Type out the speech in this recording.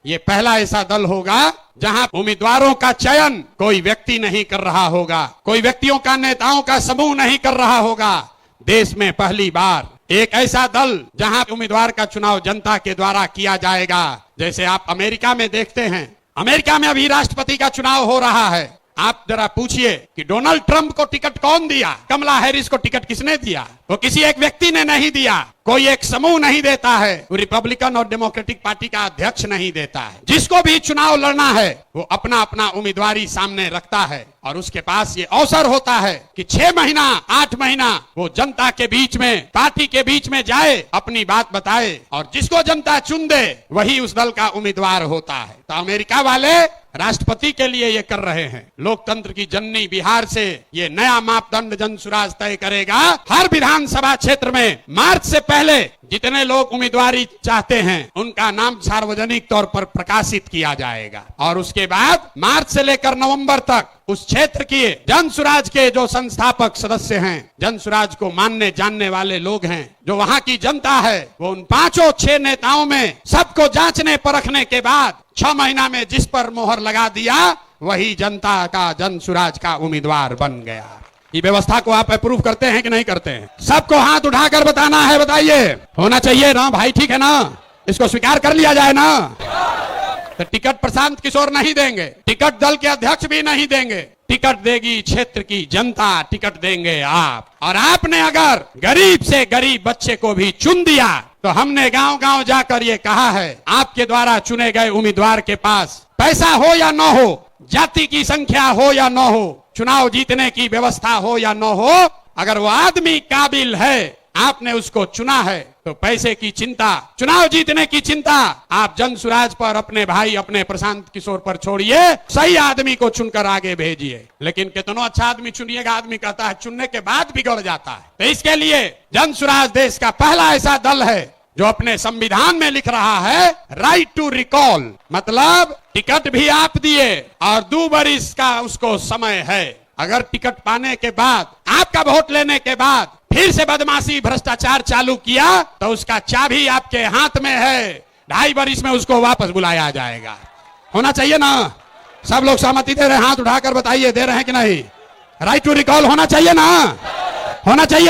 ये पहला ऐसा दल होगा जहां उम्मीदवारों का चयन कोई व्यक्ति नहीं कर रहा होगा, कोई व्यक्तियों का, नेताओं का समूह नहीं कर रहा होगा। देश में पहली बार एक ऐसा दल जहां उम्मीदवार का चुनाव जनता के द्वारा किया जाएगा। जैसे आप अमेरिका में देखते हैं, अमेरिका में अभी राष्ट्रपति का चुनाव हो रहा है। आप जरा पूछिए कि डोनाल्ड ट्रंप को टिकट कौन दिया, कमला हैरिस को टिकट किसने दिया? वो किसी एक व्यक्ति ने नहीं दिया, कोई एक समूह नहीं देता है, वो रिपब्लिकन और डेमोक्रेटिक पार्टी का अध्यक्ष नहीं देता है। जिसको भी चुनाव लड़ना है वो अपना अपना उम्मीदवारी सामने रखता है और उसके पास ये अवसर होता है कि 6 महीना 8 महीना वो जनता के बीच में, पार्टी के बीच में जाए, अपनी बात बताए और जिसको जनता चुन दे वही उस दल का उम्मीदवार होता है। तो अमेरिका वाले राष्ट्रपति के लिए ये कर रहे हैं। लोकतंत्र की जननी बिहार से ये नया मापदंड जनसुराज तय करेगा। हर विधानसभा क्षेत्र में मार्च से पहले जितने लोग उम्मीदवारी चाहते हैं उनका नाम सार्वजनिक तौर पर प्रकाशित किया जाएगा और उसके बाद मार्च से लेकर नवंबर तक उस क्षेत्र के जनसुराज के जो संस्थापक सदस्य हैं, जनसुराज को मानने जानने वाले लोग हैं, जो वहां की जनता है, वो उन 5-6 नेताओं में सबको जांचने परखने के बाद 6 महीना में जिस पर मोहर लगा दिया वही जनता का, जनसुराज का उम्मीदवार बन गया। ये व्यवस्था को आप अप्रूव करते हैं कि नहीं करते हैं? सबको हाथ उठाकर बताना है, बताइए। होना चाहिए ना भाई, ठीक है ना? इसको स्वीकार कर लिया जाए ना? तो टिकट प्रशांत किशोर नहीं देंगे, टिकट दल के अध्यक्ष भी नहीं देंगे, टिकट देगी क्षेत्र की जनता, टिकट देंगे आप। और आपने अगर गरीब से गरीब बच्चे को भी चुन दिया तो हमने गांव गांव जाकर ये कहा है, आपके द्वारा चुने गए उम्मीदवार के पास पैसा हो या न हो, जाति की संख्या हो या न हो, चुनाव जीतने की व्यवस्था हो या न हो, अगर वो आदमी काबिल है, आपने उसको चुना है, तो पैसे की चिंता, चुनाव जीतने की चिंता आप जनसुराज पर, अपने भाई, अपने प्रशांत किशोर पर छोड़िए। सही आदमी को चुनकर आगे भेजिए। लेकिन कितना अच्छा आदमी चुनिएगा, आदमी कहता है चुनने के बाद बिगड़ जाता है। तो इसके लिए जनसुराज देश का पहला ऐसा दल है जो अपने संविधान में लिख रहा है राइट टू रिकॉल, मतलब टिकट भी आप दिए और 2 बरिस का उसको समय है। अगर टिकट पाने के बाद, आपका वोट लेने के बाद फिर से बदमाशी, भ्रष्टाचार चालू किया तो उसका चाबी आपके हाथ में है। 2.5 बरिस में उसको वापस बुलाया जाएगा। होना चाहिए ना? सब लोग सहमति दे रहे हैं? हाथ उठाकर बताइए, दे रहे हैं कि नहीं? राइट टू रिकॉल होना चाहिए ना? होना चाहिए।